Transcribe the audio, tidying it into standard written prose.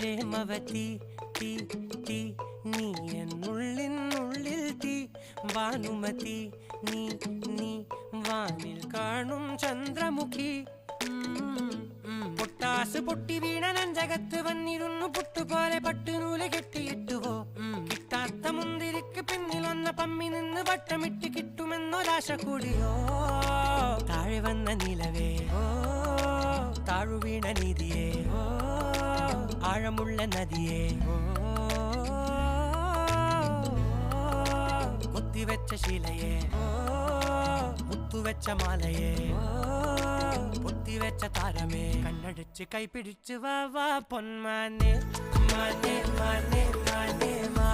പ്രേമവതി തീ തീ നീ എന്നുള്ളിൽ തീ ഭാനുമതി നീ നീ വാനിൽ കാണും ചന്ദ്രമുഖി പൊട്ടാസ് പൊട്ടി വീണ നെഞ്ചകത്ത് വന്നിരുന്നു പുട്ടുപോലെ പട്ടുനൂല് കെട്ടിയിട്ടുവോ കിട്ടാത്ത മുന്തിരിക്ക് പിന്നിൽ വന്ന പമ്മി നിന്ന് വട്ടമിട്ട് കിട്ടുമെന്നൊരാശ കൂടിയോ താഴെ വന്ന നിലവേ താഴു വീണ നിധിയേ ആഴമുള്ള നദിയേ കൊത്തിവെച്ച ശിലയേ മുത്തുവെച്ച മാലയേ പൊത്തിവെച്ച താരമേ കണ്ണടിച്ച് കൈപിടിച്ച് വാ വാ പൊന്മാനെ മാനേ മാനേ മാനേ മാ